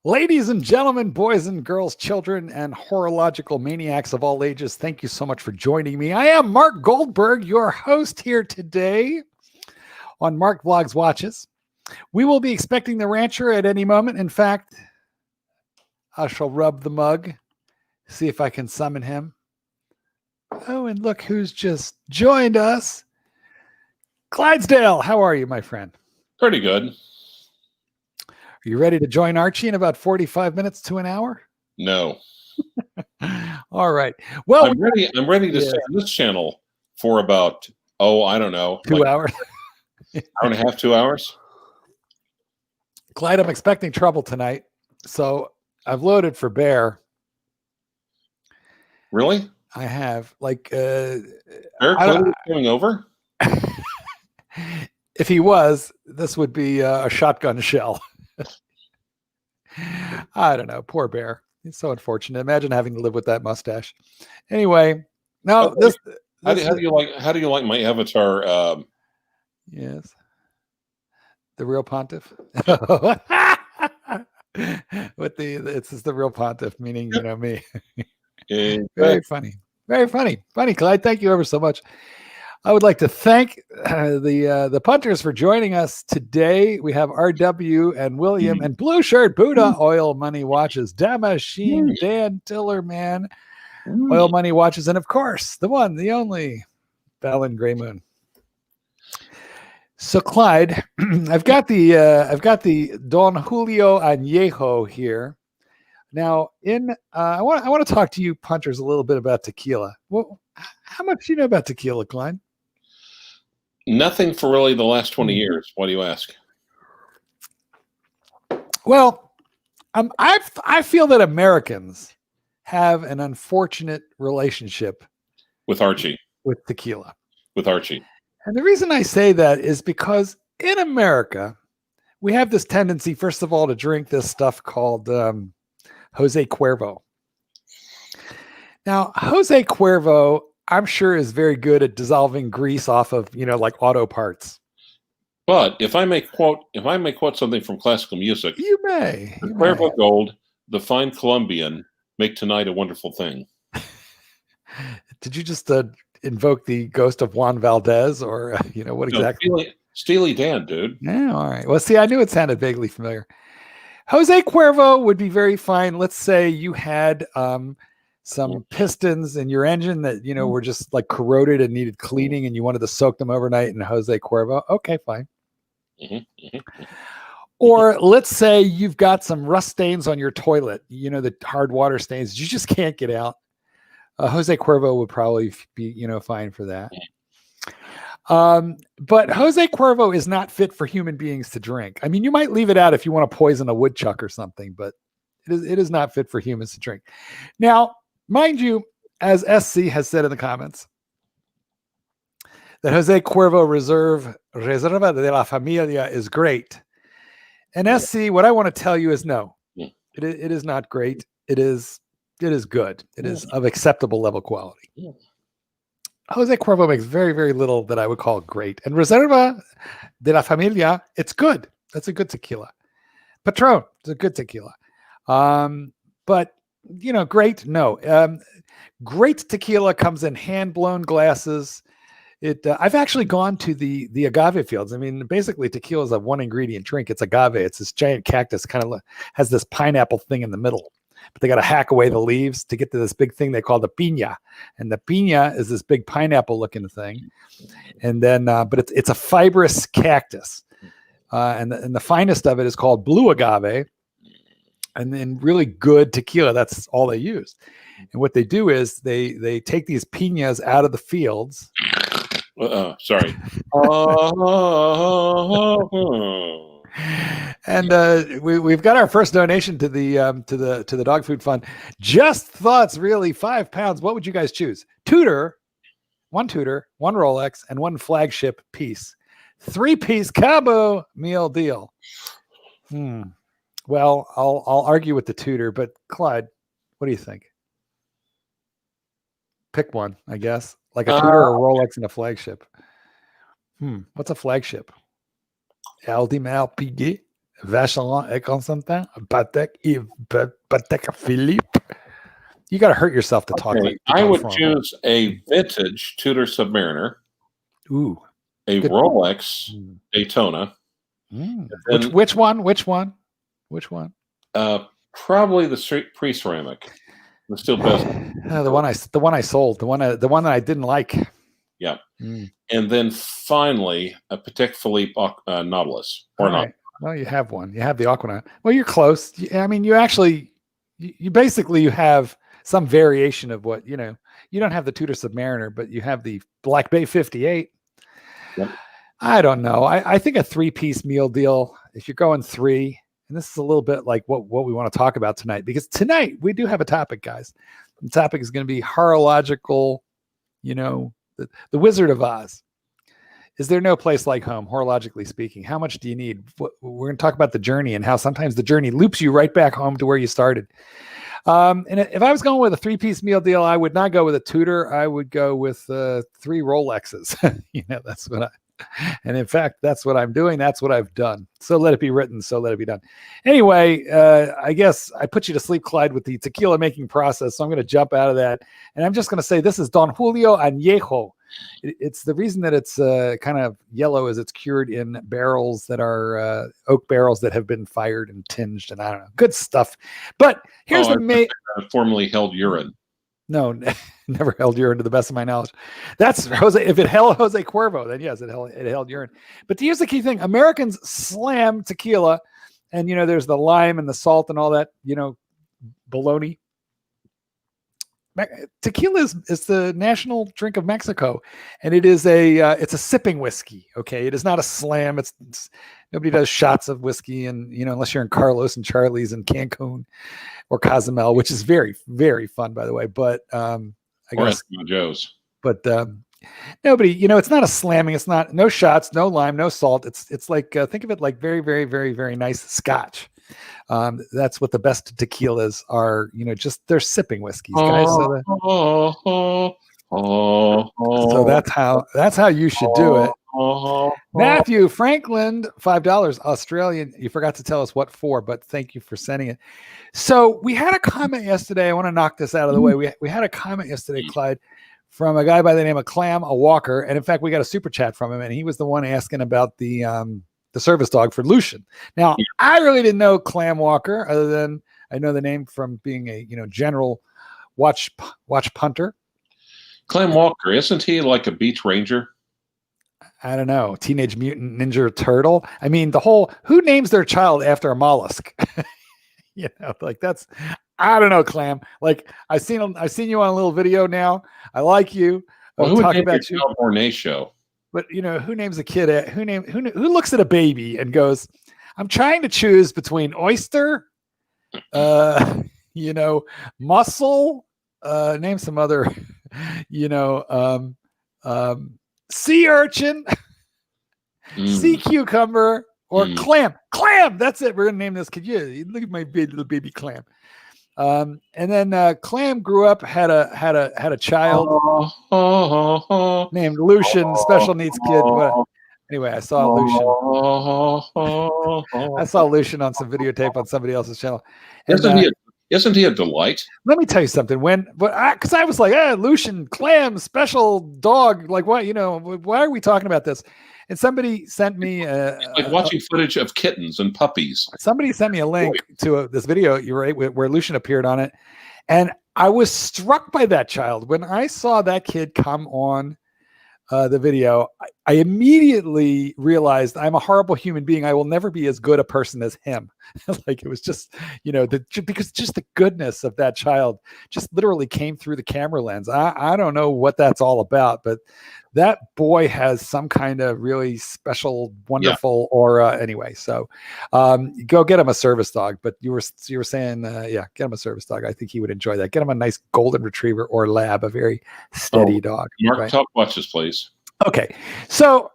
Ladies and gentlemen, boys and girls, children, and horological maniacs of all ages, thank you so much for joining me. I am Mark Goldberg, your host here today on Mark Vlogs Watches. We will be expecting the rancher at any moment. In fact, I shall rub the mug, see if I can summon him. Oh, and look who's just joined us. Clydesdale, how are you, my friend? Pretty good. Are you ready to join Archie in about 45 minutes to an hour? No. All right. Well, I'm ready to stay on this channel for about, I don't know. 2 hours. Hour and a half, 2 hours. Clyde, I'm expecting trouble tonight. So I've loaded for Bear. Really? I have. Bear Clinton coming over? If he was, this would be a shotgun shell. I don't know. Poor Bear. He's so unfortunate. Imagine having to live with that mustache. Anyway, no. Okay. How do you like my avatar? Yes, the real pontiff. It's the real pontiff, meaning me. Very funny, funny, Clyde. Thank you ever so much. I would like to thank the punters for joining us today. We have RW and William and Blue Shirt Buddha Oil Money Watches, Damashine, Dan Tillerman, Oil Money Watches, and of course the one, the only, Fallon Grey Moon. So Clyde, I've got the Don Julio Añejo here. Now, I want to talk to you punters a little bit about tequila. Well, how much do you know about tequila, Clyde? Nothing for really the last 20 years. Why do you ask? Well, I feel that Americans have an unfortunate relationship with Archie. With tequila. With Archie. And the reason I say that is because in America, we have this tendency, first of all, to drink this stuff called Jose Cuervo. Now, Jose Cuervo, I'm sure, is very good at dissolving grease off of, like auto parts. But if I may quote something from classical music, you may. Cuervo Gold, the fine Colombian, make tonight a wonderful thing. Did you just invoke the ghost of Juan Valdez, or what exactly? Steely Dan, dude. Yeah, all right. Well, see, I knew it sounded vaguely familiar. Jose Cuervo would be very fine. Let's say you had some pistons in your engine that were just like corroded and needed cleaning, and you wanted to soak them overnight in Jose Cuervo. Okay, fine. Or let's say you've got some rust stains on your toilet. The hard water stains you just can't get out. Jose Cuervo would probably be fine for that. But Jose Cuervo is not fit for human beings to drink. I mean, you might leave it out if you want to poison a woodchuck or something, but it is not fit for humans to drink. Now, mind you, as SC has said in the comments, that Jose Cuervo Reserva de la Familia is great. And SC, what I want to tell you is no, it is not great. It is good. It is of acceptable level quality. Jose Cuervo makes very, very little that I would call great. And Reserva de la Familia, it's good. That's a good tequila. Patron, it's a good tequila. But, great, no. Great tequila comes in hand-blown glasses. I've actually gone to the agave fields. I mean, basically, tequila is a one-ingredient drink. It's agave. It's this giant cactus, kind of has this pineapple thing in the middle. But they got to hack away the leaves to get to this big thing they call the piña. And the piña is this big pineapple looking thing. And then, but it's a fibrous cactus. And the finest of it is called blue agave. And then really good tequila, that's all they use. And what they do is they take these piñas out of the fields. Sorry. And we've got our first donation to the dog food fund. Just Thoughts, really, £5. What would you guys choose? One Tudor, one Rolex, and one flagship piece. 3-piece Cabo meal deal. Well, I'll argue with the Tudor, but Clyde, what do you think? Pick one, I guess. Like a Tudor, a Rolex, and a flagship. What's a flagship? Aldi Malpighi. Vacheron et Constantin, Patek Philippe. You got to hurt yourself to talk like I would choose a vintage Tudor Submariner. Ooh. A good. Rolex Daytona. Which one? Probably the pre-ceramic. The still best. The one I sold. The one that I didn't like. Yeah. And then finally a Patek Philippe Nautilus. Not. Well, you have one. You have the Aquanaut. Well, you're close. I mean, you actually, you basically you have some variation of what, you know. You don't have the Tudor Submariner, but you have the Black Bay 58. Yep. I don't know. I think a 3-piece meal deal, if you're going 3, and this is a little bit like what we want to talk about tonight, because tonight we do have a topic, guys. The topic is going to be horological, you know, the Wizard of Oz. Is there no place like home, horologically speaking? How much do you need? We're going to talk about the journey and how sometimes the journey loops you right back home to where you started. And if I was going with a 3-piece meal deal, I would not go with a Tudor. I would go with 3 Rolexes. You know, and in fact, that's what I'm doing. That's what I've done. So let it be written. So let it be done. Anyway, I guess I put you to sleep, Clyde, with the tequila making process. So I'm going to jump out of that. And I'm just going to say this is Don Julio Añejo. It's the reason that it's kind of yellow is it's cured in barrels that are oak barrels that have been fired and tinged, and I don't know, good stuff. But here's formerly held urine. No, never held urine to the best of my knowledge. That's Jose. If it held Jose Cuervo, then yes, it held urine. But here's the key thing: Americans slam tequila, and you know there's the lime and the salt and all that, you know, baloney. Tequila is the national drink of Mexico, and it is it's a sipping whiskey. Okay, it is not a slam. It's nobody does shots of whiskey, and you know unless you're in Carlos and Charlie's in Cancun or Cozumel, which is very very fun by the way. But I guess Joe's. But nobody, you know, it's not a slamming. It's not no shots, no lime, no salt. It's like think of it like very very very very nice scotch. That's what the best tequilas are, you know, just they're sipping whiskeys, guys. So that's how you should do it. Matthew Franklin, $5 Australian. You forgot to tell us what for, but thank you for sending it. So we had a comment yesterday. I want to knock this out of the way. We had a comment yesterday, Clyde, from a guy by the name of Clam, a Walker, and in fact, we got a super chat from him, and he was the one asking about the service dog for Lucian. Now, I really didn't know Clam Walker, other than I know the name from being a general watch punter. Clam Walker, isn't he like a beach ranger? I don't know. Teenage Mutant Ninja Turtle. I mean, who names their child after a mollusk? You know, like I don't know, Clam. Like I've seen you on a little video now. I like you. Well, who talking about you? Mornay show. But you know, who names a kid? Who looks at a baby and goes, "I'm trying to choose between oyster, mussel, name some other, sea urchin, sea cucumber, or clam. Clam. That's it. We're gonna name this kid. Yeah, look at my little baby Clam." And then Clam grew up, had a child named Lucian, special needs kid. Anyway, I saw Lucian on some videotape on somebody else's channel. And, isn't he a delight? Let me tell you something. Because I was like, Lucian, Clam, special dog. Like, what? You know, why are we talking about this? And somebody sent me like watching footage of kittens and puppies. Somebody sent me a link to this video. You're right, where Lucian appeared on it, and I was struck by that child when I saw that kid come on the video. I immediately realized I'm a horrible human being. I will never be as good a person as him. Like it was just, because just the goodness of that child just literally came through the camera lens. I don't know what that's all about, but that boy has some kind of really special, wonderful aura anyway. So go get him a service dog. But you were saying, get him a service dog. I think he would enjoy that. Get him a nice golden retriever or lab, a very steady dog. Mark, right? Talk watches, please. Okay. So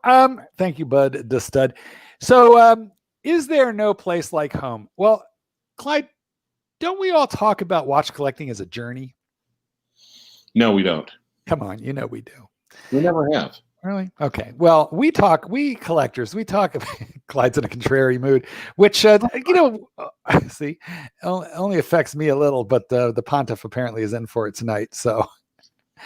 thank you, Bud the Stud. So is there no place like home? Well, Clyde, don't we all talk about watch collecting as a journey? No, we don't. Come on, we do. We never have. Really? Okay. Well, we collectors, we talk. Clyde's in a contrary mood, which see, only affects me a little, but the pontiff apparently is in for it tonight. So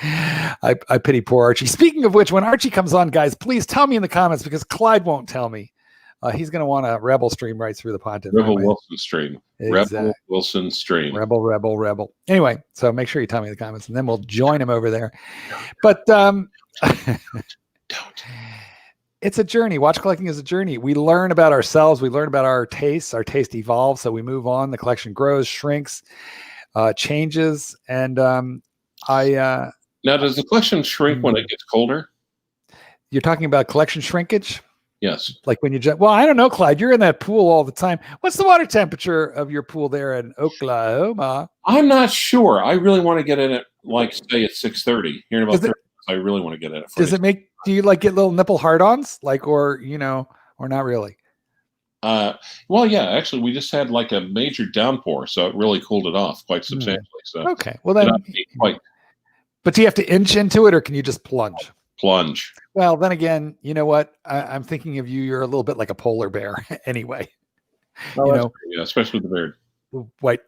I pity poor Archie. Speaking of which, when Archie comes on, guys, please tell me in the comments because Clyde won't tell me. He's going to want a rebel stream right through the pontiff. Rebel Wilson stream. Exactly. Rebel Wilson stream. Rebel. Anyway, so make sure you tell me in the comments, and then we'll join him over there. But Don't. It's a journey. Watch collecting is a journey. We learn about ourselves. We learn about our tastes. Our taste evolves, so we move on. The collection grows, shrinks, changes, and now, does the collection shrink when it gets colder? You're talking about collection shrinkage? Yes. Like when well, I don't know, Clyde. You're in that pool all the time. What's the water temperature of your pool there in Oklahoma? I'm not sure. I really want to get in it, like, say, at 6:30. Here in about 30 minutes, I really want to get in it. Do you like get little nipple hard-ons? Like, or not really? Well, yeah, actually, we just had like a major downpour, so it really cooled it off quite substantially. So okay. Well, then, but do you have to inch into it, or can you just plunge? Plunge. Well, then again, you know what? I'm thinking of you. You're a little bit like a polar bear anyway. Yeah, especially with the beard.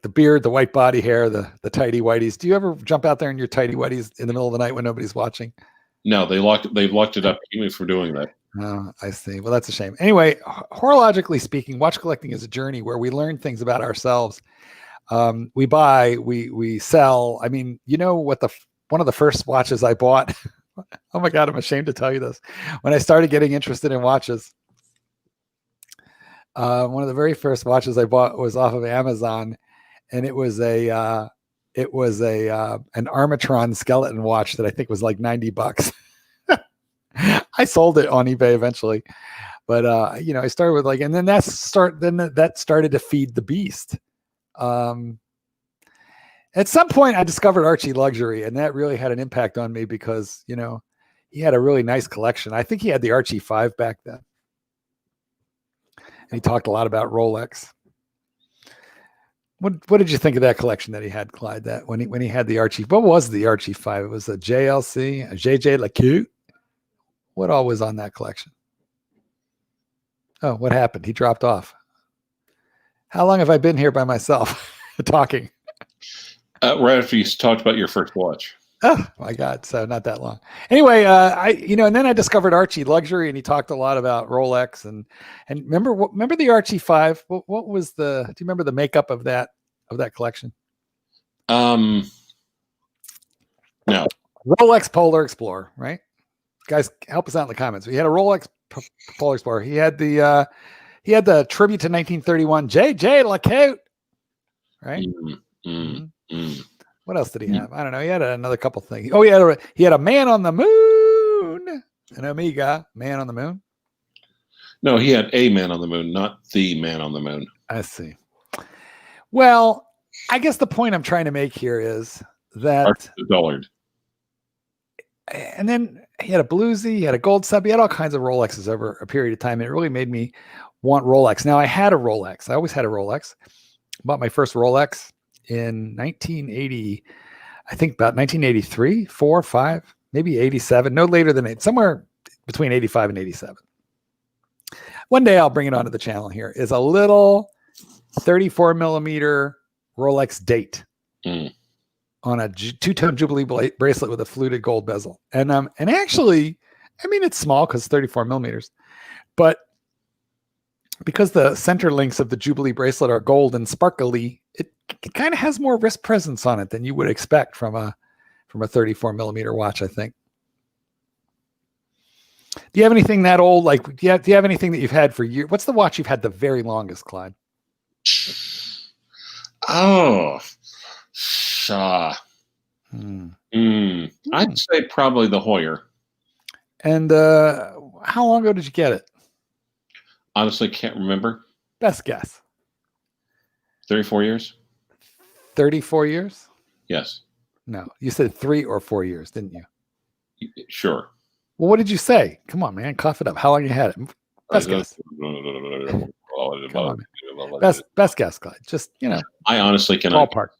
The beard, the white body hair, the tighty whities. Do you ever jump out there in your tighty whities in the middle of the night when nobody's watching? No, they've locked it up to keep me from doing that. Oh, I see. Well, that's a shame. Anyway, horologically speaking, watch collecting is a journey where we learn things about ourselves. We buy, we sell. I mean, you know what one of the first watches I bought. Oh my God, I'm ashamed to tell you this. When I started getting interested in watches, one of the very first watches I bought was off of Amazon, and it was an Armatron skeleton watch that I think was like $90. I sold it on eBay eventually, but I started with and then that started to feed the beast. At some point I discovered Archie Luxury, and that really had an impact on me because, he had a really nice collection. I think he had the Archie 5 back then. And he talked a lot about Rolex. What did you think of that collection that he had, Clyde? That when he had the Archie, what was the Archie 5? It was a JLC, a JJ LeCoultre. What all was on that collection? Oh, what happened? He dropped off. How long have I been here by myself talking? Right after you talked about your first watch. Oh my God. So not that long. Anyway, and then I discovered Archie Luxury, and he talked a lot about Rolex and remember the Archie 5? What was do you remember the makeup of that collection? No. Rolex Polar Explorer, right? Guys, help us out in the comments. We had a Rolex Polar Explorer. He had the tribute to 1931 JJ LeCoultre, right? What else did he have? I don't know. He had another couple things. Oh, he had a man on the moon, an Omega man on the moon. No, he had a man on the moon, not the man on the moon. I see. Well, I guess the point I'm trying to make here is that Dullard. And then he had a bluesy, he had a gold sub, he had all kinds of Rolexes over a period of time. And it really made me want Rolex. Now I had a Rolex. I always had a Rolex. Bought my first Rolex in 1980, I think about 1983, 4, 5, maybe 87, no later than somewhere between 85 and 87. One day I'll bring it onto the channel here. Is a little 34 millimeter Rolex date. On a two-tone Jubilee bracelet with a fluted gold bezel. And actually, I mean, it's small because 34 millimeters, but because the center links of the Jubilee bracelet are gold and sparkly, it kind of has more wrist presence on it than you would expect from a 34 millimeter watch, I think. Do you have anything that old? Like, do you have anything that you've had for years? What's the watch you've had the very longest, Clyde? Oh, I'd say probably the Hoyer. And how long ago did you get it? Honestly, can't remember. Best guess. 34 years. 34 years? Yes. No, you said 3 or 4 years, didn't you? Sure. Well, what did you say? Come on, man, cough it up. How long you had it? Best guess. Come on, man. Best guess, Clyde. Just I honestly cannot. Ballpark.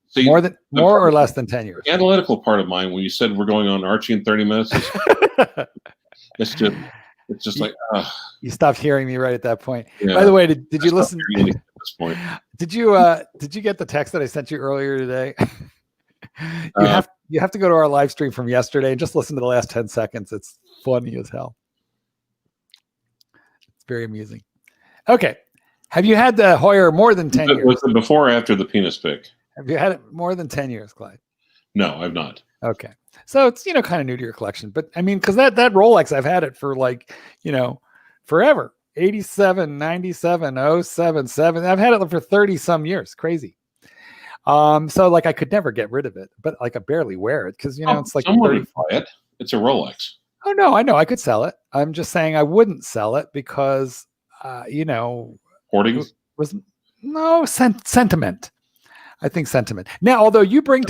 See, more or less than 10 years. The analytical part of mine, when you said we're going on Archie in 30 minutes, it's just like, you stopped hearing me right at that point. Yeah. By the way, did you listen at this point? Did you get the text that I sent you earlier today? You have to go to our live stream from yesterday and just listen to the last 10 seconds. It's funny as hell. It's very amusing. Okay. Have you had the Hoyer more than 10 years? Was it before or after the penis pic? Have you had it more than 10 years, Clyde? No, I've not. Okay. So it's, kind of new to your collection. But I mean, because that Rolex, I've had it for forever. 87, 97, 07, 7. I've had it for 30 some years. Crazy. So I could never get rid of it, but I barely wear it because, it's like someone would buy it. It's a Rolex. Oh, no, I know. I could sell it. I'm just saying I wouldn't sell it because, Hoarding? Sentiment. I think sentiment. Now, although you bring I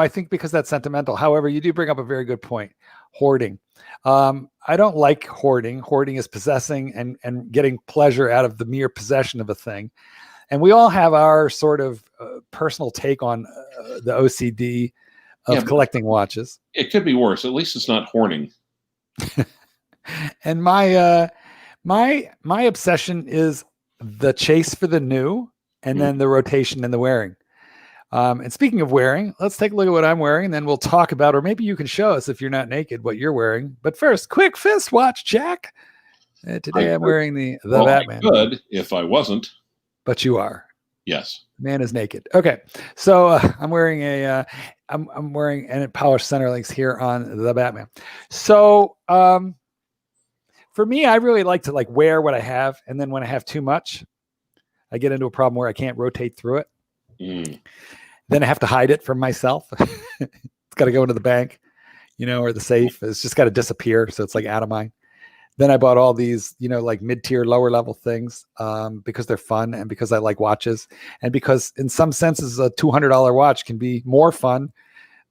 think because that's sentimental. However, you do bring up a very good point. Hoarding. I don't like hoarding. Hoarding is possessing and getting pleasure out of the mere possession of a thing. And we all have our sort of personal take on the OCD of collecting watches. It could be worse. At least it's not hoarding. And my obsession is the chase for the new and then the rotation and the wearing. And speaking of wearing, let's take a look at what I'm wearing, and then we'll talk about, or maybe you can show us if you're not naked, what you're wearing. But first, quick fist watch, Jack. Today I'm wearing the Batman. I could if I wasn't. But you are. Yes. Man is naked. Okay. So I'm wearing I'm wearing a polished center links here on the Batman. So for me, I really like to wear what I have. And then when I have too much, I get into a problem where I can't rotate through it. Then I have to hide it from myself. It's got to go into the bank, or the safe. It's just got to disappear. So it's out of mine. Then I bought all these, mid-tier, lower level things because they're fun and because I like watches and because in some senses a $200 watch can be more fun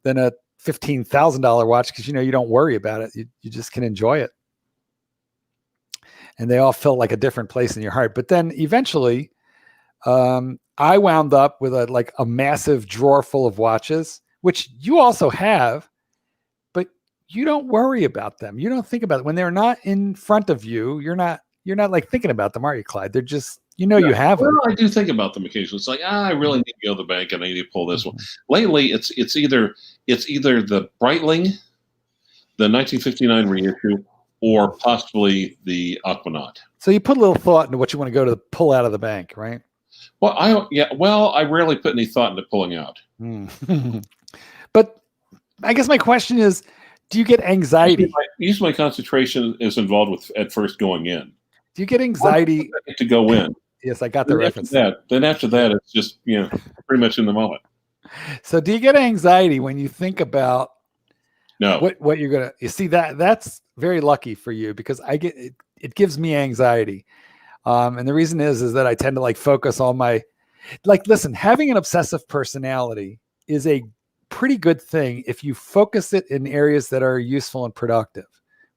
than a $15,000 watch because, you don't worry about it. You just can enjoy it. And they all fill a different place in your heart. But then eventually I wound up with a massive drawer full of watches, which you also have. You don't worry about them. You don't think about it when they're not in front of you. You're not thinking about them, are you, Clyde? They're just, you have them. Well, I do think about them occasionally. It's I really need to go to the bank and I need to pull this one. Lately, it's either the Breitling, the 1959 reissue, or possibly the Aquanaut. So you put a little thought into what you want to go to pull out of the bank, right? Well, I rarely put any thought into pulling out. But I guess my question is, do you get anxiety? Usually my concentration is involved with at first going in. Do you get anxiety to go in? Yes, I got the reference. Then after that, it's just, pretty much in the moment. So do you get anxiety when you think about what you're going to, you see that's very lucky for you because I get, it gives me anxiety. And the reason is that I tend to focus on my, listen, having an obsessive personality is a pretty good thing if you focus it in areas that are useful and productive,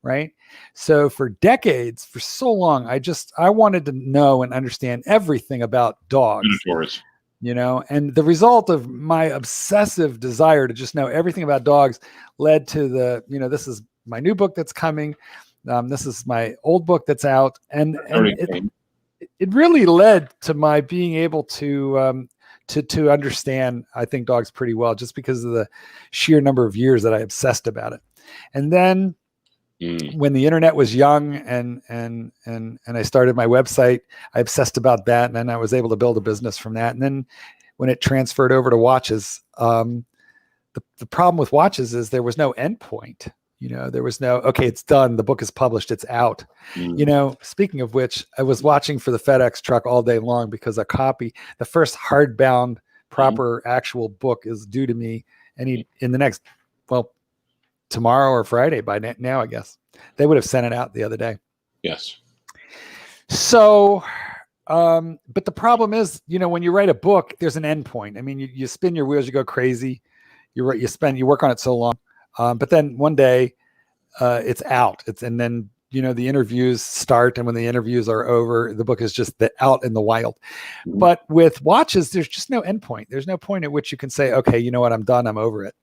right? So for decades, for so long, I wanted to know and understand everything about dogs, and the result of my obsessive desire to just know everything about dogs led to this is my new book that's coming. This is my old book that's out. And it really led to my being able to understand, I think, dogs pretty well, just because of the sheer number of years that I obsessed about it. And then when the internet was young and I started my website, I obsessed about that. And then I was able to build a business from that. And then when it transferred over to watches, the problem with watches is there was no end point. There was no, okay, it's done. The book is published. It's out. Speaking of which, I was watching for the FedEx truck all day long because a copy, the first hardbound proper actual book is due to me in the next, tomorrow or Friday by now, I guess. They would have sent it out the other day. Yes. So, but the problem is, when you write a book, there's an end point. I mean, you spin your wheels, you go crazy. You work on it so long. But then one day it's out. And then the interviews start, and when the interviews are over, the book is just out in the wild. Mhm. But with watches, there's just no end point. There's no point at which you can say, okay, you know what, I'm done, I'm over it.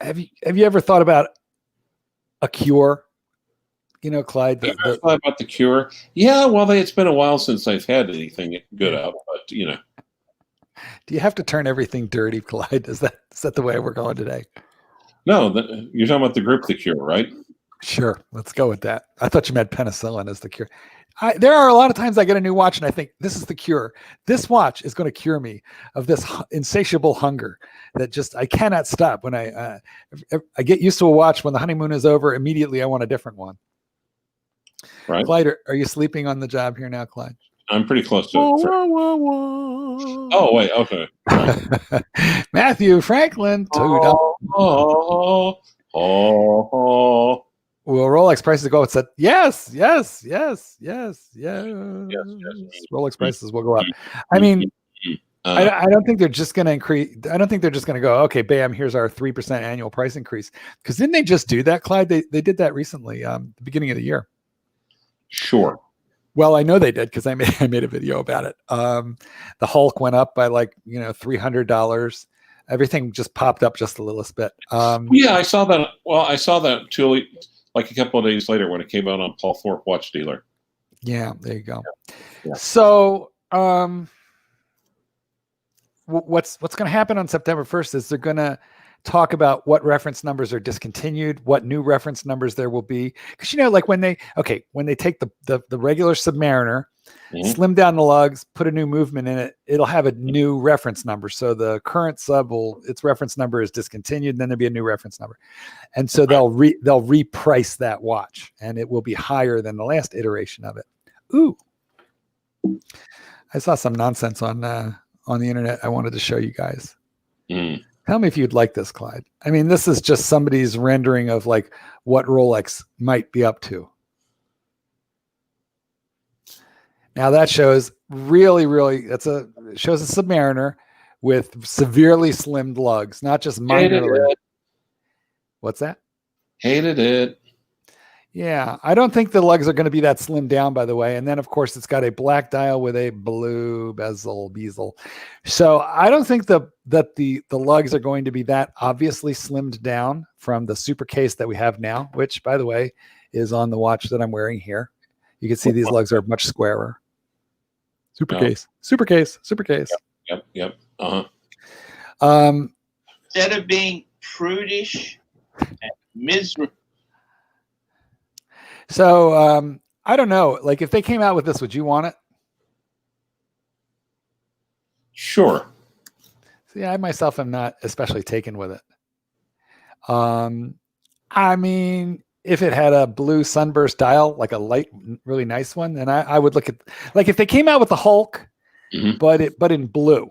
Have you ever thought about a cure? Clyde, I thought about the cure. Yeah, well, it's been a while since I've had anything good out, but do you have to turn everything dirty, Clyde? Is that the way we're going today? No, you're talking about the group, the cure, right? Sure, let's go with that. I thought you meant penicillin as the cure. There are a lot of times I get a new watch and I think this is the cure. This watch is going to cure me of this insatiable hunger that just I cannot stop. When I get used to a watch, when the honeymoon is over, immediately I want a different one. Right. Clyde, are you sleeping on the job here now, Clyde? I'm pretty close to it. Oh, wait, okay. Right. Matthew Franklin. Oh. Will Rolex prices go? It said yes. Rolex prices will go up. I mean, I don't think they're just going to increase. I don't think they're just going to go, okay, bam, here's our 3% annual price increase. Because didn't they just do that, Clyde? They did that recently, the beginning of the year. Sure. Well, I know they did because I made a video about it. The Hulk went up by like $300. Everything just popped up just a little bit. Yeah, I saw that. Well, I saw that too, like a couple of days later when it came out on Paul Thorpe Watch Dealer. Yeah, there you go. Yeah. So, what's going to happen on September 1st is they're going to talk about what reference numbers are discontinued, what new reference numbers there will be. Because like when they take the regular Submariner, slim down the lugs, put a new movement in it, it'll have a new reference number. So the current sub its reference number is discontinued, and then there'll be a new reference number. And so they'll reprice that watch, and it will be higher than the last iteration of it. Ooh. I saw some nonsense on the internet I wanted to show you guys. Tell me if you'd like this, Clyde. I mean, this is just somebody's rendering of like what Rolex might be up to. Now that shows really, shows a Submariner with severely slimmed lugs, not just minorly. What's that? Hated it. Yeah, I don't think the lugs are going to be that slimmed down, by the way. And then, of course, it's got a black dial with a blue bezel. So I don't think that the lugs are going to be that obviously slimmed down from the super case that we have now, which, by the way, is on the watch that I'm wearing here. You can see these lugs are much squarer. Super case. Yep. Instead of being prudish and miserable. So I don't know. Like, if they came out with this, would you want it? Sure. See, I myself am not especially taken with it. I mean, if it had a blue sunburst dial, like a light, really nice one, then I would look at, like, if they came out with the Hulk, but in blue,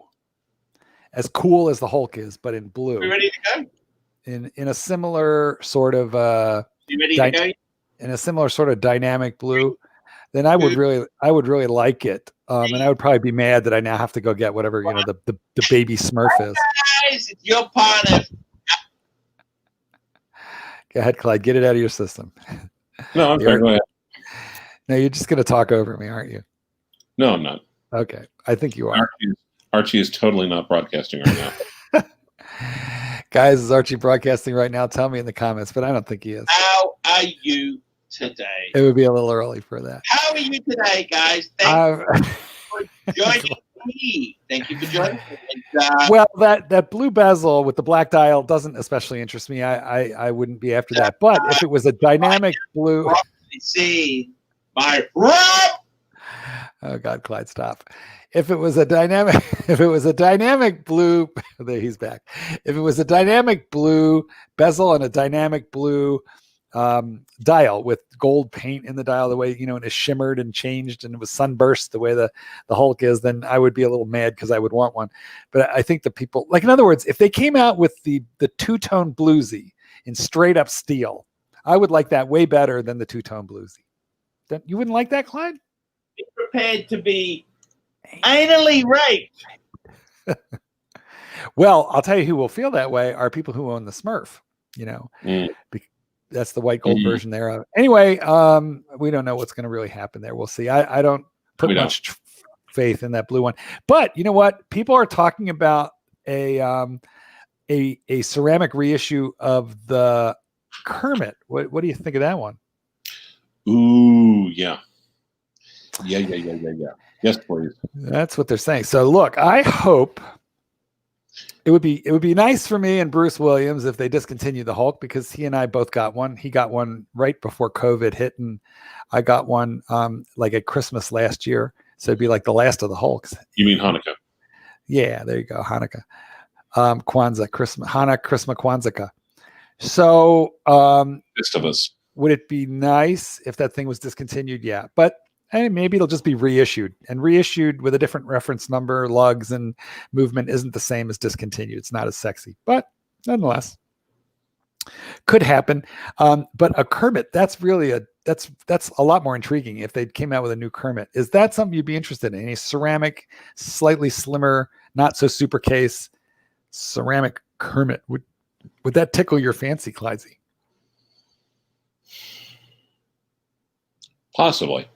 as cool as the Hulk is, but in blue. You ready to go? In a similar sort of You ready to go? In a similar sort of dynamic blue, then I would really like it. And I would probably be mad that I now have to go get whatever the baby Smurf is. Guys, it's your partner. Go ahead, Clyde. Get it out of your system. No, I'm sorry. Go ahead. No, you're just going to talk over me, aren't you? No, I'm not. Okay, I think you are. Archie is totally not broadcasting right now. Guys, is Archie broadcasting right now? Tell me in the comments, but I don't think he is. How are you today? It would be a little early for that. How are you today, guys? Thank you for joining me. Thank you for joining me. Well, that blue bezel with the black dial doesn't especially interest me. I wouldn't be after that. But if it was a dynamic blue, see my Rob. Oh God, Clyde, stop. If it was a dynamic blue, there he's back. If it was a dynamic blue bezel and a dynamic blue dial with gold paint in the dial, the way, and it shimmered and changed and it was sunburst the way the Hulk is, then I would be a little mad because I would want one. But I think the people, like, in other words, if they came out with the two-tone bluesy in straight up steel, I would like that way better than the two-tone bluesy. You wouldn't like that, Clyde? Be prepared to be anally raped. Well, I'll tell you who will feel that way are people who own the Smurf, That's the white gold version there. Anyway, we don't know what's going to really happen there. We'll see. I don't put much faith in that blue one. But you know what? People are talking about a ceramic reissue of the Kermit. What do you think of that one? Ooh, yeah. Yeah. Yes, please. That's what they're saying. So look, I hope it would be nice for me and Bruce Williams if they discontinued the Hulk, because he and I both got one. He got one right before COVID hit, and I got one like at Christmas last year. So it'd be like the last of the Hulks. You mean Hanukkah? Yeah, there you go. Hanukkah, Kwanzaa, Christmas, Kwanzaa. So Best of us. Would it be nice if that thing was discontinued? Yeah, but maybe it'll just be reissued, and reissued with a different reference number. Lugs and movement isn't the same as discontinued. It's not as sexy, but nonetheless, could happen. But a Kermit, that's really that's a lot more intriguing. If they came out with a new Kermit, is that something you'd be interested in? A ceramic, slightly slimmer, not so super case ceramic Kermit, would that tickle your fancy, Clydesy? Possibly.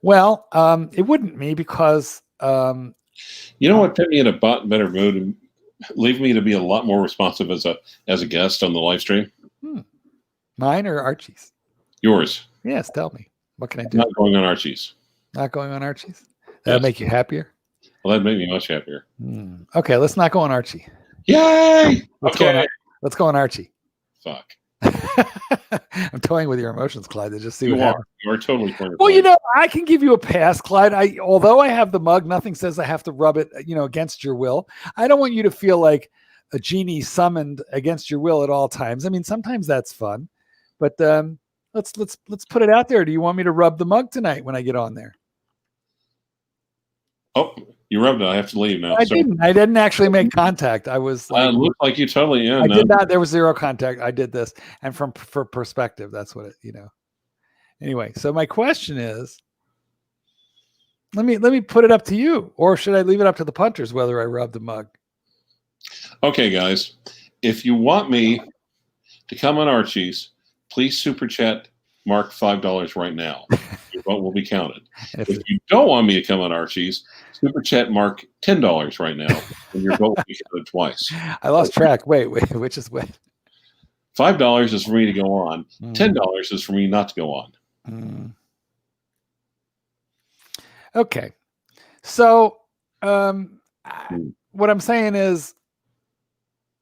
Well, it wouldn't me, because you know what put me in a better mood and leave me to be a lot more responsive as a guest on the live stream? Mine or Archie's? Yours. Yes, tell me. What can I do? Not going on Archie's. Not going on Archie's? That'll make you happier? Well, that'd make me much happier. Okay, let's not go on Archie. Yay! Let's go on Archie. Fuck. I'm toying with your emotions, Clyde, to just see you what happens. You are totally toying. Well, you know, I can give you a pass, Clyde. Although I have the mug, nothing says I have to rub it, against your will. I don't want you to feel like a genie summoned against your will at all times. I mean, sometimes that's fun, but let's put it out there. Do you want me to rub the mug tonight when I get on there? Oh, you rubbed it. I have to leave now. I didn't actually make contact. I was like, looked like you totally. Yeah, I did not. There was zero contact. I did this, and for perspective, that's what it. Anyway, so my question is, let me put it up to you, or should I leave it up to the punters whether I rub the mug? Okay, guys, if you want me to come on Archie's, please super chat Mark $5 right now. Your vote will be counted. If you don't want me to come on Archie's, super chat Mark $10 right now, and your vote will be counted twice. I lost track. Wait, which is what? $5 is for me to go on. $10 is for me not to go on. Okay, so what I'm saying is,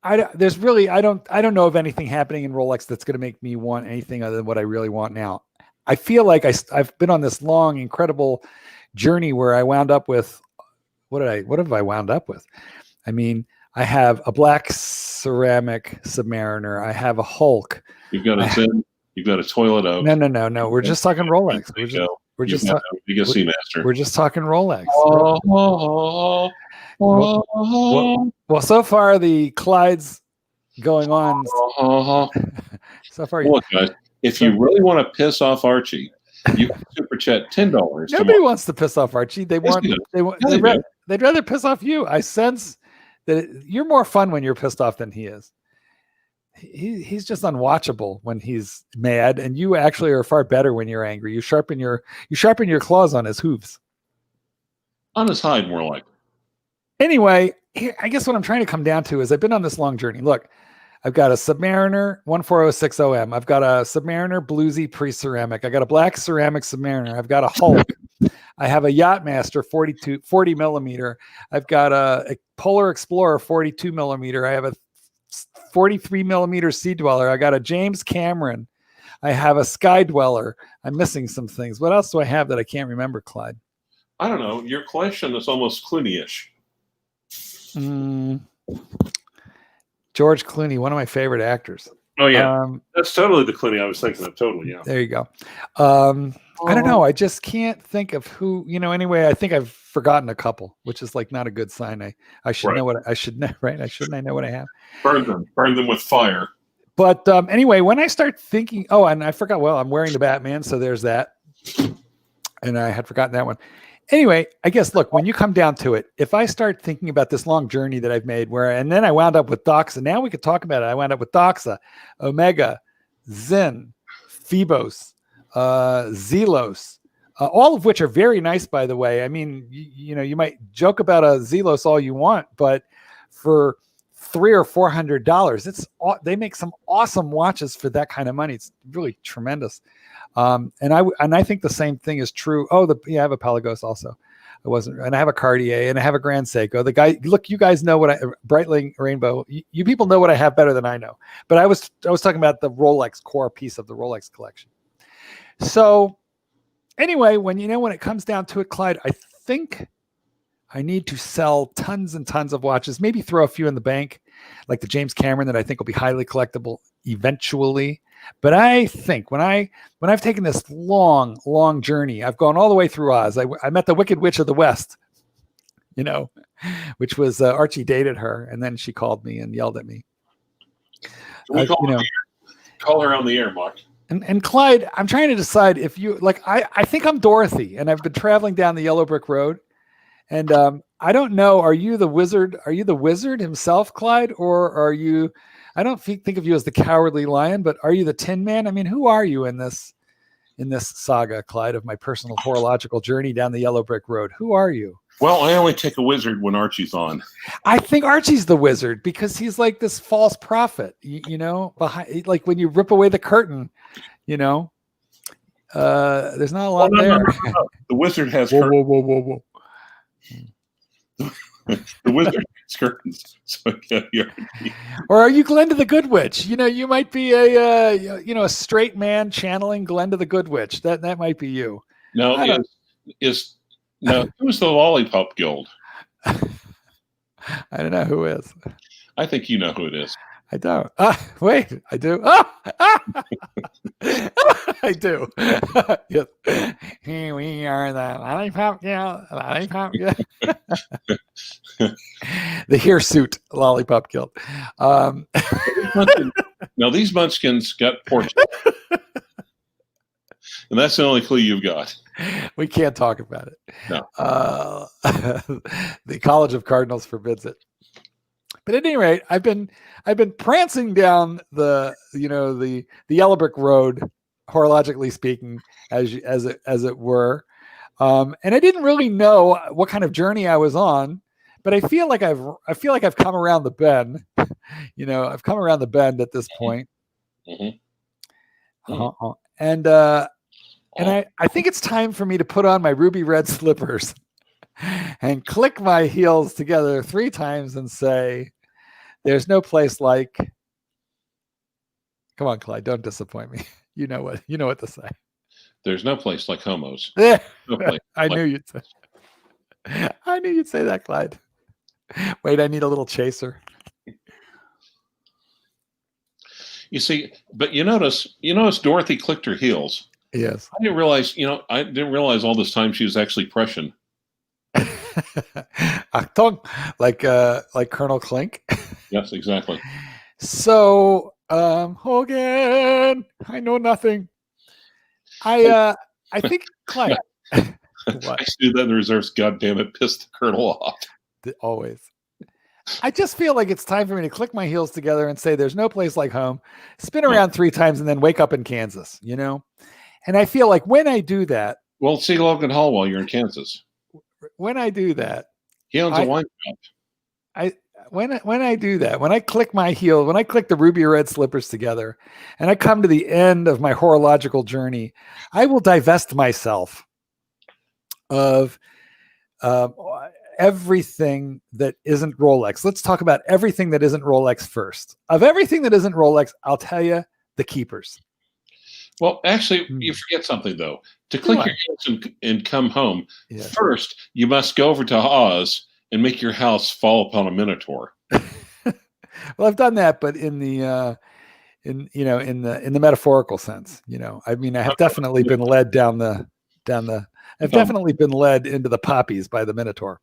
I don't know of anything happening in Rolex that's going to make me want anything other than what I really want now. I feel like I've been on this long, incredible journey where I wound up with what have I wound up with? I mean, I have a black ceramic Submariner. I have a Hulk. You've got a Zen. You've got a Toilet Oak. No. We're just talking Rolex. We're just talking Rolex. Well, so far the Clyde's going on. So far, look, guys, if you really want to piss off Archie, you can super chat $10. Nobody wants to piss off Archie. They'd rather piss off you. I sense that you're more fun when you're pissed off than he is. He's just unwatchable when he's mad, and you actually are far better when you're angry. You sharpen your claws on his hooves. On his hide, more like. Anyway, I guess what I'm trying to come down to is I've been on this long journey. Look, I've got a Submariner 14060M. I've got a Submariner Bluesy pre-ceramic. I got a black ceramic Submariner. I've got a Hulk. I have a Yachtmaster 40 millimeter. I've got a Polar Explorer 42 millimeter. I have a 43 millimeter Sea Dweller. I got a James Cameron. I have a Sky Dweller. I'm missing some things. What else do I have that I can't remember, Clyde? I don't know. Your collection is almost Clooney-ish. George Clooney, one of my favorite actors. Oh yeah, that's totally the Clooney I was thinking of. Totally, yeah. There you go. I don't know. I just can't think of who. Anyway, I think I've forgotten a couple, which is like not a good sign. I should know what I should know, right? I know what I have. Burn them with fire. But anyway, when I start thinking, and I forgot. Well, I'm wearing the Batman, so there's that, and I had forgotten that one. Anyway, I guess, look, when you come down to it, if I start thinking about this long journey that I've made and then I wound up with Doxa, now we could talk about it. I wound up with Doxa, Omega, Zin, Phoebos, Zelos, all of which are very nice, by the way. I mean, you might joke about a Zelos all you want, but for $300 or $400, they make some awesome watches for that kind of money. It's really tremendous. And I think the same thing is true. I have a Pelagos also. And I have a Cartier and I have a Grand Seiko. You guys know what Breitling Rainbow. You people know what I have better than I know. But I was talking about the Rolex core piece of the Rolex collection. So anyway, when it comes down to it, Clyde, I think I need to sell tons and tons of watches, maybe throw a few in the bank, like the James Cameron that I think will be highly collectible eventually. But I think when I've taken this long, long journey, I've gone all the way through Oz. I met the Wicked Witch of the West, which was Archie dated her, and then she called me and yelled at me. Call her on the air, Mark. And Clyde, I'm trying to decide if you like. I think I'm Dorothy, and I've been traveling down the Yellow Brick Road, and I don't know. Are you the wizard? Are you the wizard himself, Clyde, or are you? I don't think of you as the Cowardly Lion, but are you the Tin Man? I mean, who are you in this saga, Clyde, of my personal horological journey down the Yellow Brick Road? Who are you? Well, I only take a wizard when Archie's on. I think Archie's the wizard because he's like this false prophet, behind, like when you rip away the curtain, there's not a lot there. No. The wizard has whoa. The wizard has curtains. So, or are you Glenda the Good Witch? You might be a straight man channeling Glenda the Good Witch. That might be you. No, who's the Lollipop Guild? I don't know who is. I think you know who it is. I don't. Wait, I do. I do. Yes. Here we are, the Lollipop Guild. Lollipop Guild. The hirsute Lollipop Guild. Now these munchkins got portraits. And that's the only clue you've got. We can't talk about it. No. The College of Cardinals forbids it. But at any rate, I've been prancing down the Yellow Brick Road, horologically speaking, as it were, and I didn't really know what kind of journey I was on, but I feel like I've come around the bend. I've come around the bend at this point, and I think it's time for me to put on my ruby red slippers and click my heels together 3 times and say, there's no place like, come on, Clyde, don't disappoint me. You know what to say. There's no place like homos. No I knew you'd say that, Clyde. Wait, I need a little chaser. You see, but you notice Dorothy clicked her heels. Yes. I didn't realize all this time she was actually Prussian. Achtung, like Colonel Klink. Yes, exactly. So, Hogan, I know nothing. I think Clyde. I see that in the reserves. God damn it, pissed the colonel off. Always. I just feel like it's time for me to click my heels together and say, "There's no place like home." Spin around 3 times and then wake up in Kansas. And I feel like when I do that, see Logan Hall while you're in Kansas. When I do that, he owns a wine shop. When I do that, when I click my heel, when I click the ruby red slippers together, and I come to the end of my horological journey, I will divest myself of everything that isn't Rolex. Let's talk about everything that isn't Rolex first. Of everything that isn't Rolex, I'll tell you the keepers. Well, actually, you forget something, though. To click your heels and come home, first, you must go over to Oz and make your house fall upon a minotaur. Well, I've done that, but in the metaphorical sense. I mean, I have definitely been led I've definitely been led into the poppies by the minotaur.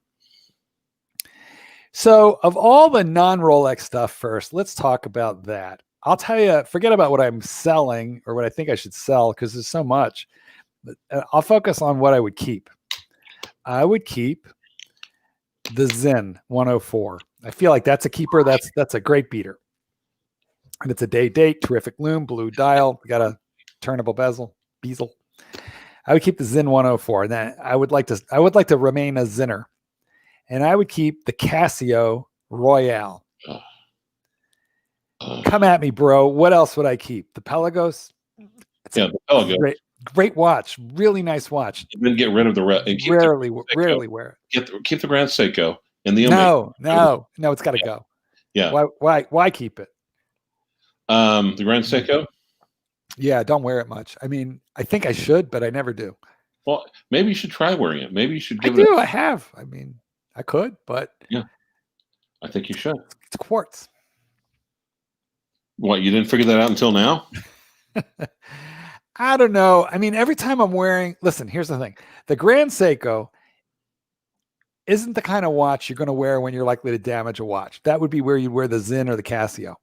So, of all the non-Rolex stuff first, let's talk about that. I'll tell you, forget about what I'm selling or what I think I should sell because there's so much. I'll focus on what I would keep. I would keep the Zen 104. I feel like that's a keeper. That's a great beater. And it's a date, terrific loom, blue dial, got a turnable bezel. I would keep the Zen 104. And then I would like to remain a Zinner. And I would keep the Casio Royale. Come at me, bro. What else would I keep? The Pelagos? The Pelagos. Great watch. Really nice watch. Then get rid of the rarely wear it. Keep the Grand Seiko and the No, it's got to go. Yeah. Why keep it? The Grand Seiko? Yeah, don't wear it much. I mean, I think I should, but I never do. Well, maybe you should try wearing it. Maybe you should give I have. I mean, I could, but yeah, I think you should. It's quartz. What, you didn't figure that out until now? I don't know. I mean, every time I'm wearing, listen, here's the thing. The Grand Seiko isn't the kind of watch you're going to wear when you're likely to damage a watch. That would be where you'd wear the Zen or the Casio.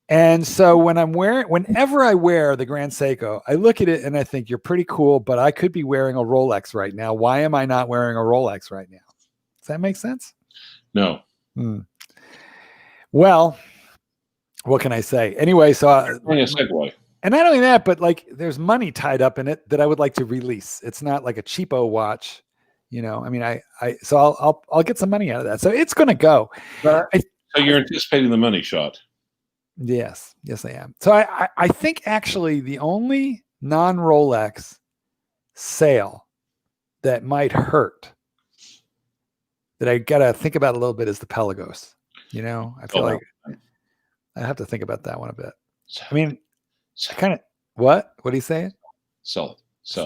And so whenever I wear the Grand Seiko, I look at it and I think, you're pretty cool, but I could be wearing a Rolex right now. Why am I not wearing a Rolex right now? Does that make sense? No. Well, what can I say? Anyway, so a segue. And not only that, but like there's money tied up in it that I would like to release. It's not like a cheapo watch, you know. I mean, so I'll get some money out of that. So it's going to go. So you're anticipating the money shot. Yes, I am. So I think actually the only non-Rolex sale that might hurt that I got to think about a little bit is the Pelagos. You know, I feel like I have to think about that one a bit. I mean, I kind of, what are you saying? Sell.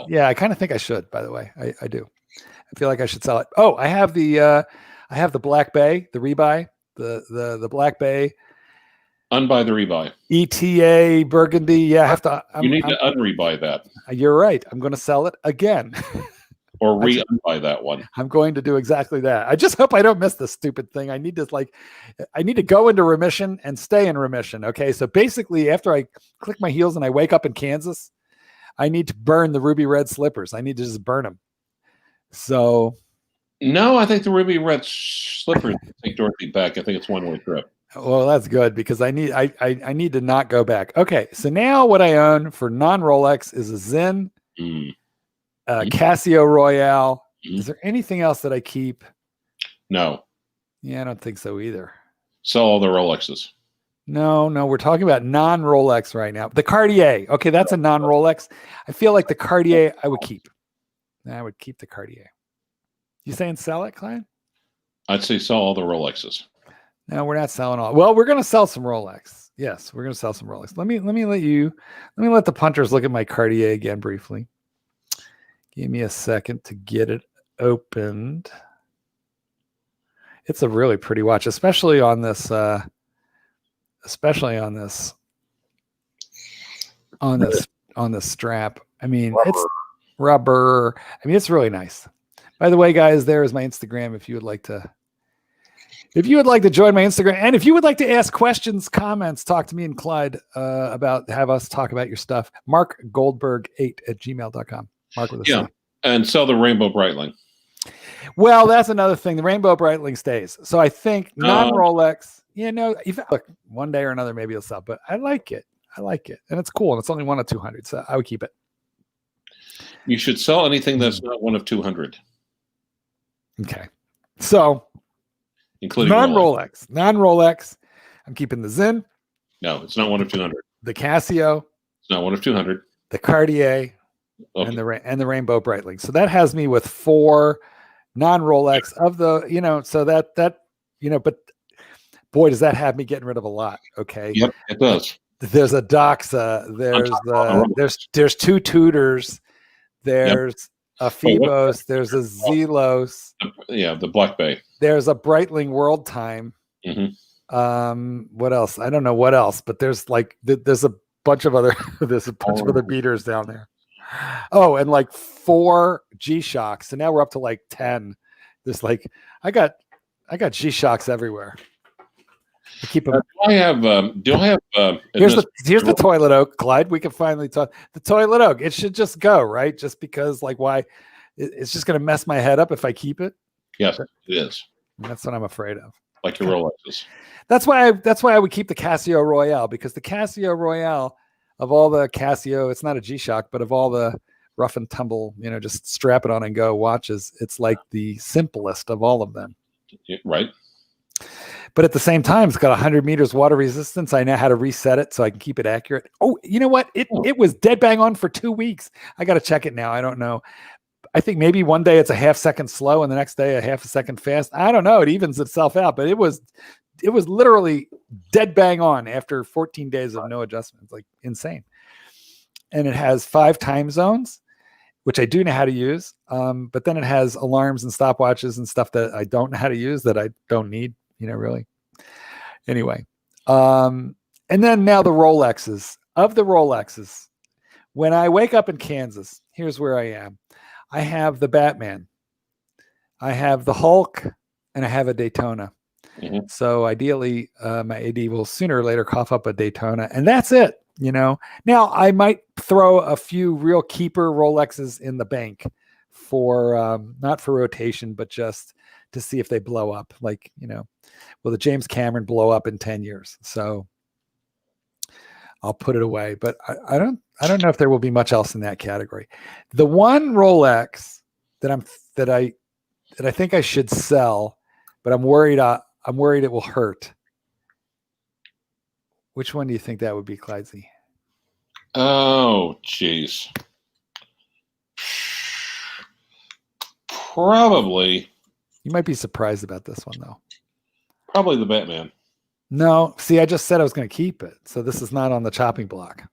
Yeah, I kind of think I should, by the way. I do. I feel like I should sell it. Oh, I have the Black Bay, the rebuy, the Black Bay. Unbuy the rebuy. ETA Burgundy. Yeah, I have to. You need to unrebuy that. You're right. I'm going to sell it again. Or re-unbuy that one. I'm going to do exactly that. I just hope I don't miss this stupid thing. I need to go into remission and stay in remission. Okay. So basically after I click my heels and I wake up in Kansas, I need to burn the ruby red slippers. I need to just burn them. So. No, I think the ruby red slippers take Dorothy back. I think it's one-way trip. Well, that's good because I need to not go back. Okay. So now what I own for non-Rolex is a Zen, Casio Royale. Is there anything else that I keep? No. Yeah, I don't think so either. Sell all the Rolexes. No, we're talking about non-Rolex right now. The Cartier. Okay, that's a non-Rolex. I feel like the Cartier I would keep. I would keep the Cartier. You saying sell it, Klein? I'd say sell all the Rolexes. No, we're not selling all. Well, we're going to sell some Rolex. Yes, we're going to sell some Rolex. Let me let the punters look at my Cartier again briefly. Give me a second to get it opened. It's a really pretty watch, especially on this strap. I mean, it's rubber. I mean, it's really nice. By the way, guys, there is my Instagram if you would like to join my Instagram, and if you would like to ask questions, comments, talk to me and Clyde have us talk about your stuff. markgoldberg8@gmail.com. Mark with a C. And sell the Rainbow Breitling. Well, that's another thing. The Rainbow Breitling stays. So I think non-Rolex, look, one day or another, maybe it'll sell, but I like it. And it's cool. And it's only one of 200. So I would keep it. You should sell anything that's not one of 200. Okay. So including non-Rolex. Non-Rolex. I'm keeping the Zen. No, it's not one of 200. The Casio. It's not one of 200. The Cartier. Okay. And the Rainbow Breitling. So that has me with 4 non-Rolex of the, so that, but boy, does that have me getting rid of a lot. Okay. Yep, it does. There's a Doxa. There's 2 Tudors. There's a Phoebos. There's a Zelos. The Black Bay. There's a Breitling World Time. What else? I don't know what else, but there's a bunch of other other beaters down there. Oh, and 4 G-Shocks. So now we're up to 10. There's I got G-Shocks everywhere. I keep them. Do I have here's the toilet oak, Clyde. We can finally talk the toilet oak. It should just go, right? Just because why it's just going to mess my head up if I keep it. Yes, it is. That's what I'm afraid of. Like your Rolexes. That's why I would keep the Casio Royale, because the Casio Royale, of all the Casio, it's not a G-Shock, but of all the rough and tumble, just strap it on and go watches, it's like the simplest of all of them. Right. But at the same time, it's got 100 meters water resistance. I know how to reset it so I can keep it accurate. Oh, you know what? It was dead bang on for 2 weeks. I got to check it now. I don't know. I think maybe one day it's a half second slow and the next day a half a second fast. I don't know. It evens itself out, but it was literally dead bang on after 14 days of no adjustments. Like insane. And it has 5 time zones, which I do know how to use. But then it has alarms and stopwatches and stuff that I don't know how to use, that I don't need, really. Anyway. And then now the Rolexes. Of the Rolexes, when I wake up in Kansas, here's where I am. I have the Batman, I have the Hulk, and I have a Daytona. Mm-hmm. So ideally, my AD will sooner or later cough up a Daytona, and that's it. Now I might throw a few real keeper Rolexes in the bank for not for rotation, but just to see if they blow up. Like, will the James Cameron blow up in 10 years? So I'll put it away, but I don't know if there will be much else in that category. The one Rolex that I think I should sell, but I'm worried it will hurt. Which one do you think that would be, Clydesy? Oh, geez. Probably. You might be surprised about this one, though. Probably the Batman. No, see, I just said I was going to keep it, so this is not on the chopping block.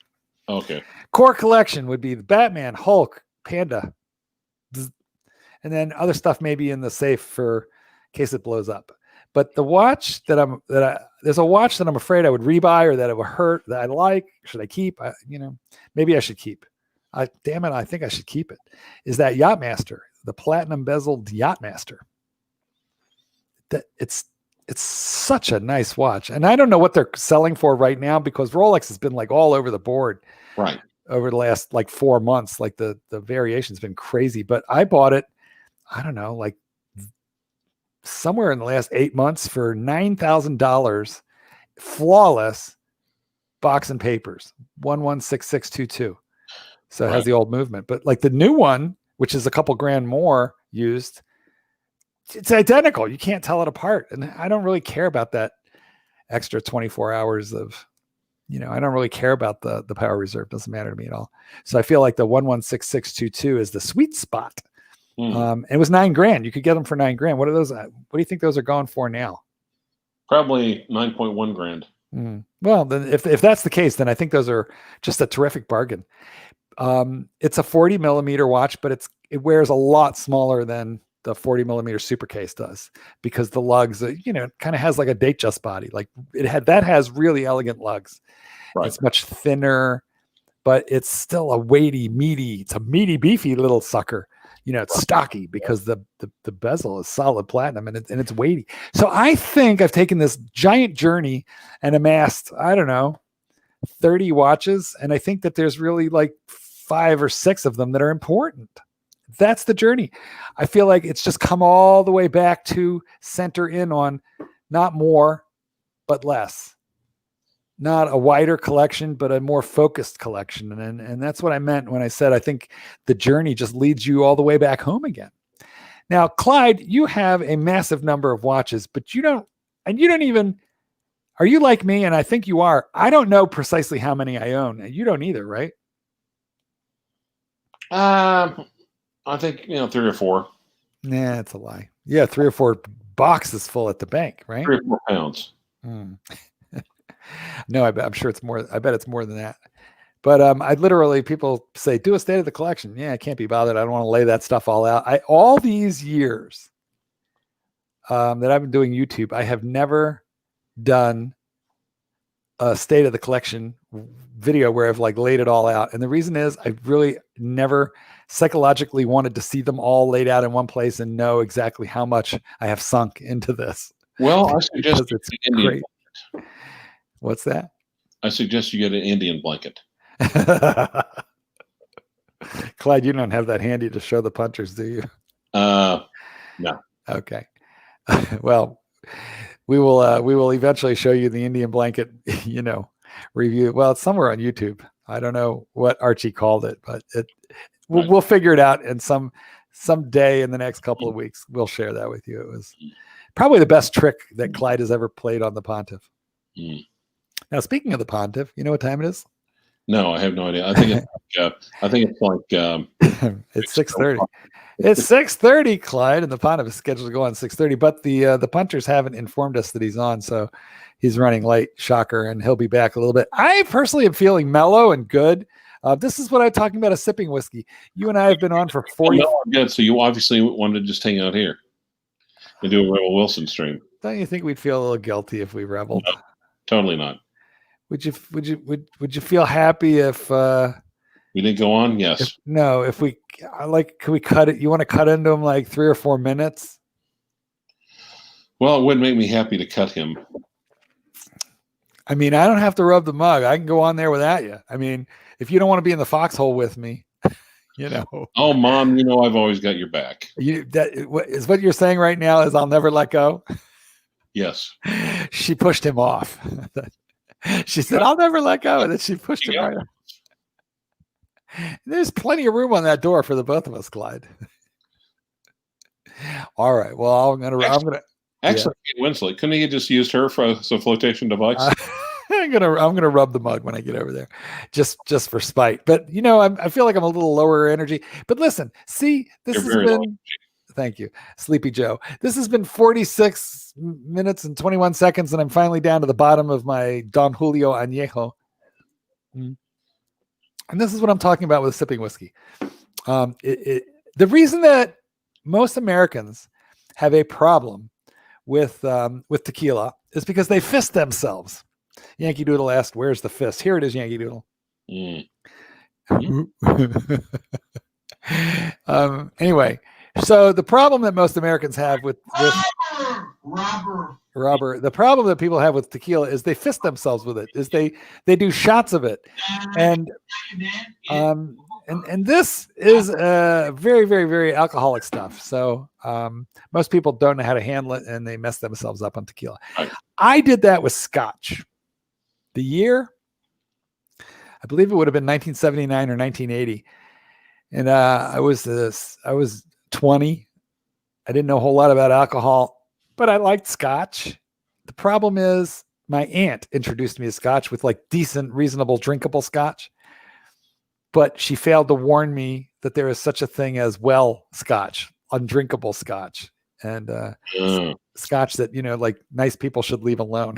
Okay. Core collection would be the Batman, Hulk, Panda, and then other stuff maybe in the safe for in case it blows up. But the watch there's a watch that I'm afraid I would rebuy, or that it would hurt, that I like. Should I keep? Maybe I should keep. Damn it, I think I should keep it. Is that Yachtmaster, the platinum bezeled Yachtmaster? It's such a nice watch, and I don't know what they're selling for right now, because Rolex has been like all over the board, right, over the last like 4 months. Like the variation's been crazy. But I bought it, I don't know, like somewhere in the last 8 months for $9,000, flawless box and papers, 116622. So it has the old movement, but like the new one, which is a couple grand more used, it's identical. You can't tell it apart. And I don't really care about that extra 24 hours of, I don't really care about the power reserve. Doesn't matter to me at all. So I feel like the 116622 is the sweet spot. It was $9,000. You could get them for $9,000. What are those? What do you think those are going for now? Probably 9.1 grand. Well, then if that's the case, then I think those are just a terrific bargain. It's a 40 millimeter watch, but it wears a lot smaller than the 40 millimeter super case does, because the lugs, kind of has like a Datejust body. Like that has really elegant lugs. Right. It's much thinner, but it's still a weighty, meaty. It's a meaty, beefy little sucker. It's stocky because the bezel is solid platinum, and it's weighty. So I think I've taken this giant journey and amassed, I don't know, 30 watches. And I think that there's really like 5 or 6 of them that are important. That's the journey. I feel like it's just come all the way back to center in on not more, but less. Not a wider collection, but a more focused collection. And that's what I meant when I said I think the journey just leads you all the way back home again. Now, Clyde, you have a massive number of watches, but you don't even, are you like me? And I think you are. I don't know precisely how many I own. You don't either, right? I think, 3 or 4. Nah, it's a lie. Yeah, 3 or 4 boxes full at the bank, right? 3 or 4 pounds. No, I'm sure it's more. I bet it's more than that. But I literally, people say, do a state of the collection. Yeah, I can't be bothered. I don't want to lay that stuff all out. All these years that I've been doing YouTube, I have never done a state of the collection video where I've like laid it all out. And the reason is I really never psychologically wanted to see them all laid out in one place and know exactly how much I have sunk into this. Well, I suggest it's great. What's that? I suggest you get an Indian blanket. Clyde, you don't have that handy to show the punchers, do you? No. Okay. Well, we will eventually show you the Indian blanket, review. Well, it's somewhere on YouTube. I don't know what Archie called it, but we'll figure it out. And some day in the next couple of weeks, we'll share that with you. It was probably the best trick that Clyde has ever played on the Pontiff. Now, speaking of the Pontiff, you know what time it is? No, I have no idea. I think it's like it's 6:30. It's 6:30, Clyde, and the Pontiff is scheduled to go on 6:30. But the punters haven't informed us that he's on, so he's running late. Shocker, and he'll be back a little bit. I personally am feeling mellow and good. This is what I'm talking about, a sipping whiskey. You and I have been on for 40. No, I'm good. So you obviously wanted to just hang out here and do a Rebel Wilson stream. Don't you think we'd feel a little guilty if we reveled? No, totally not. Would you feel happy if we didn't go on? Yes. If we can we cut it? You want to cut into him like 3 or 4 minutes? Well, it would make me happy to cut him. I mean, I don't have to rub the mug. I can go on there without you. I mean, if you don't want to be in the foxhole with me, Oh, Mom, I've always got your back. What you're saying right now is I'll never let go. Yes. She pushed him off. She said, I'll never let go. And then she pushed him right off. There's plenty of room on that door for the both of us, Clyde. All right. Well, I'm gonna actually, Winslet, couldn't he have just used her as a flotation device? I'm gonna rub the mug when I get over there, just for spite. But I feel like I'm a little lower energy. But listen, see, this has been. Thank you, Sleepy Joe. This has been 46 minutes and 21 seconds, and I'm finally down to the bottom of my Don Julio Añejo. And this is what I'm talking about with sipping whiskey. The reason that most Americans have a problem with tequila is because they fist themselves. Yankee Doodle asked, "Where's the fist?" Here it is, Yankee Doodle. Anyway, so the problem that most Americans have with Robert, the problem that people have with tequila is they fist themselves with it. Is they do shots of it, and this is very, very, very alcoholic stuff. So most people don't know how to handle it, and they mess themselves up on tequila. I did that with Scotch. The year, I believe it would have been 1979 or 1980, and I was 20. I didn't know a whole lot about alcohol, but I liked Scotch. The problem is my aunt introduced me to Scotch with like decent, reasonable, drinkable Scotch, but she failed to warn me that there is such a thing as Scotch, undrinkable Scotch, and Scotch that like nice people should leave alone.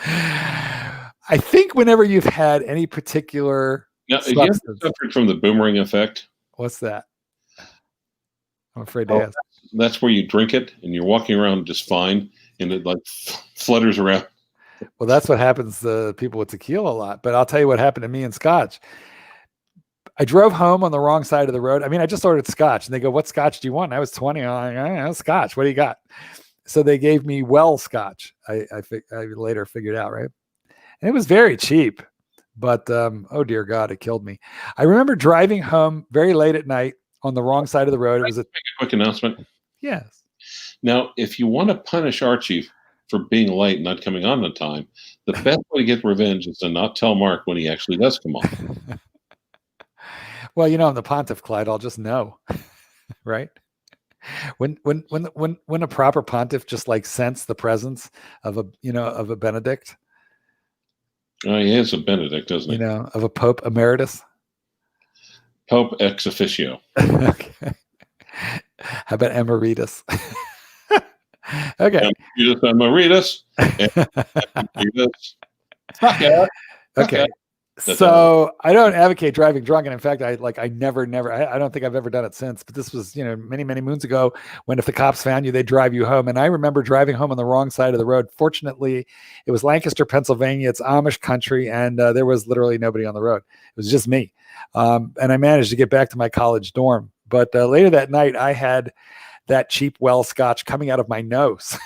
I think whenever you've had any particular have you ever suffered from the boomerang effect? What's that? I'm afraid to ask. That's where you drink it and you're walking around just fine, and it like flutters around. Well, that's what happens to people with tequila a lot. But I'll tell you what happened to me in Scotch. I drove home on the wrong side of the road. I mean, I just ordered Scotch, and they go, "What Scotch do you want?" And I was 20. I'm like, "I know Scotch. What do you got?" So they gave me Scotch. I later figured out, right? And it was very cheap, but oh dear God, it killed me. I remember driving home very late at night on the wrong side of the road. It was make a quick announcement. Yes. Now, if you want to punish Archie for being late and not coming on the time, the best way to get revenge is to not tell Mark when he actually does come on. Well, I'm the Pontiff, Clyde. I'll just know, right? When a proper Pontiff just like sense the presence of a Benedict. Oh, he is a Benedict, doesn't he? Of a Pope Emeritus. Pope ex officio. Okay. How about Emeritus? Okay. Emeritus. Okay. So I don't advocate driving drunk, and in fact, I don't think I've ever done it since. But this was, many, many moons ago, when if the cops found you, they'd drive you home. And I remember driving home on the wrong side of the road. Fortunately, it was Lancaster, Pennsylvania. It's Amish country, and there was literally nobody on the road. It was just me, and I managed to get back to my college dorm. But later that night, I had that cheap Scotch coming out of my nose.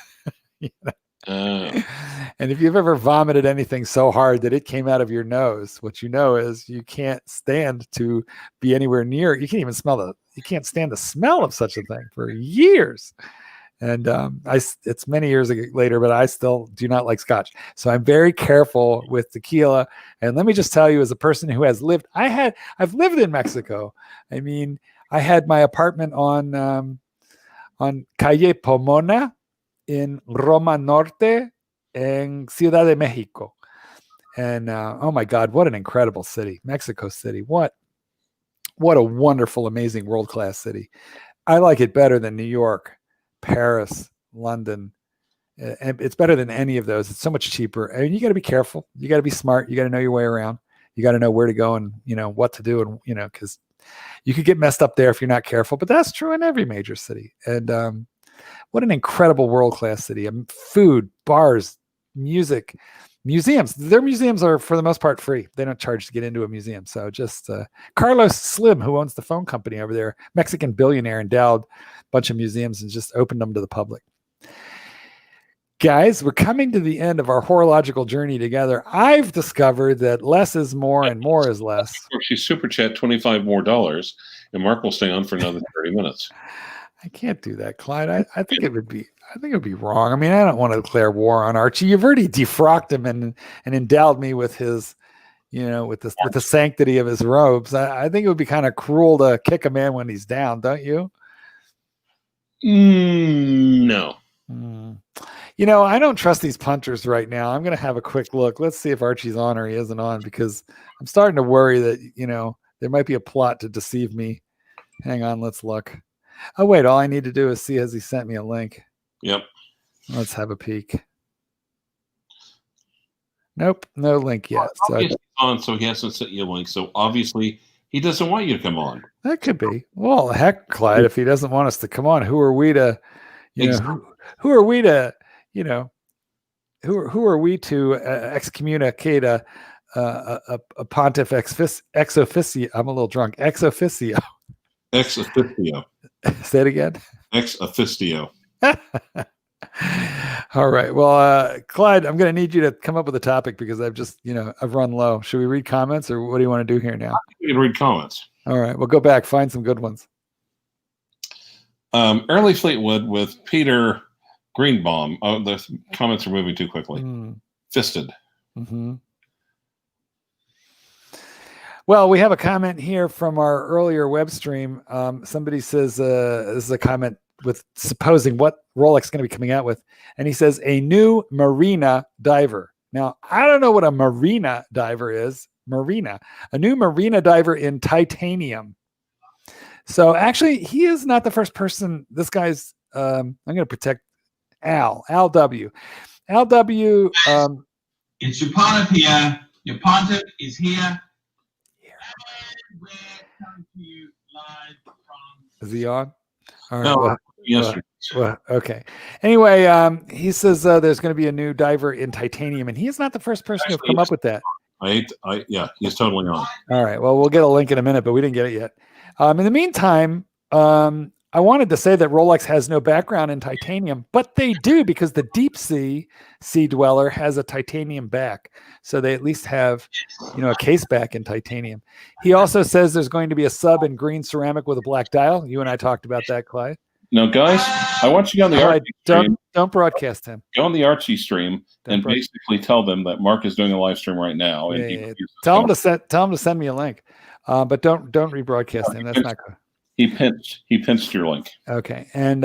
And if you've ever vomited anything so hard that it came out of your nose, what you know is you can't stand to be anywhere near. You can't even you can't stand the smell of such a thing for years. And it's many years later, but I still do not like scotch. So I'm very careful with tequila. And let me just tell you, as a person who has lived, I've lived in Mexico. I mean, I had my apartment on Calle Pomona in Roma Norte in Ciudad de Mexico. And oh my God, what an incredible city, Mexico City. What a wonderful, amazing, world-class city. I like it better than New York, Paris, London. And it's better than any of those. It's so much cheaper. And you got to be careful. You got to be smart. You got to know your way around. You got to know where to go and, what to do. And, because you could get messed up there if you're not careful, but that's true in every major city. And what an incredible world-class city. Food, bars, music, museums. Their museums are, for the most part, free. They don't charge to get into a museum. So just Carlos Slim, who owns the phone company over there, Mexican billionaire, endowed a bunch of museums and just opened them to the public. Guys, we're coming to the end of our horological journey together. I've discovered that less is more and more is less. She's super chat $25 more, and Mark will stay on for another 30 minutes. I can't do that, Clyde. I think it would be wrong. I mean, I don't want to declare war on Archie. You've already defrocked him and endowed me with his, with the sanctity of his robes. I think it would be kind of cruel to kick a man when he's down, don't you? No. I don't trust these punters right now. I'm going to have a quick look. Let's see if Archie's on or he isn't on, because I'm starting to worry that, there might be a plot to deceive me. Hang on, let's look. Oh, wait, all I need to do is see, has he sent me a link? Yep. Let's have a peek. Nope, no link yet. So he hasn't sent you a link. So obviously he doesn't want you to come on. That could be. Well, heck, Clyde, if he doesn't want us to come on, who are we to, who are we to, who are we to excommunicate a pontiff ex officio? I'm a little drunk. Ex officio. Ex officio. Say it again. Ex officio. All right. Well, Clyde, I'm going to need you to come up with a topic because I've run low. Should we read comments, or what do you want to do here now? You can read comments. All right. We'll go back. Find some good ones. Early Fleetwood with Peter Greenbaum. Oh, the comments are moving too quickly. Fisted. Mm-hmm. Well, we have a comment here from our earlier web stream. Somebody says, this is a comment with supposing what Rolex is going to be coming out with. And he says, a new marina diver. Now, I don't know what a marina diver is. A new marina diver in titanium. So actually, he is not the first person. This guy's, I'm going to protect Al W. Al W. It's your pontiff here. Your pontiff is here. We're coming to you live from... Is he on? All right. No, yes. Okay. Anyway, he says there's going to be a new diver in titanium, and he is not the first person to have come up with that. Yeah, he's totally on. All right. Well, we'll get a link in a minute, but we didn't get it yet. In the meantime, I wanted to say that Rolex has no background in titanium, but they do, because the deep sea dweller has a titanium back. So they at least have, a case back in titanium. He also says there's going to be a sub in green ceramic with a black dial. You and I talked about that, Clyde. Now, guys, I want you on the Archie stream. Don't broadcast him. Go on the Archie stream and basically tell them that Mark is doing a live stream right now. And tell him to send me a link, but don't rebroadcast him. That's not good. He pinched your link. Okay, and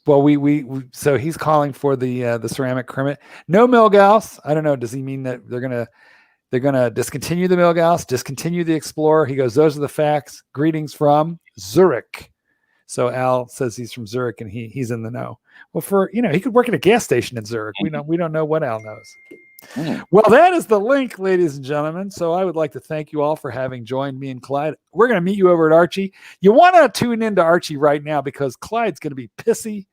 well, so he's calling for the ceramic kermit. No Milgauss. I don't know. Does he mean that they're gonna discontinue the Milgauss, discontinue the Explorer? He goes, those are the facts. Greetings from Zurich. So Al says he's from Zurich and he's in the know. Well, he could work at a gas station in Zurich. We don't know what Al knows. Well, that is the link, ladies and gentlemen. So I would like to thank you all for having joined me and Clyde. We're going to meet you over at Archie. You want to tune into Archie right now because Clyde's going to be pissy.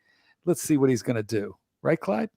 Let's see what he's going to do. Right, Clyde?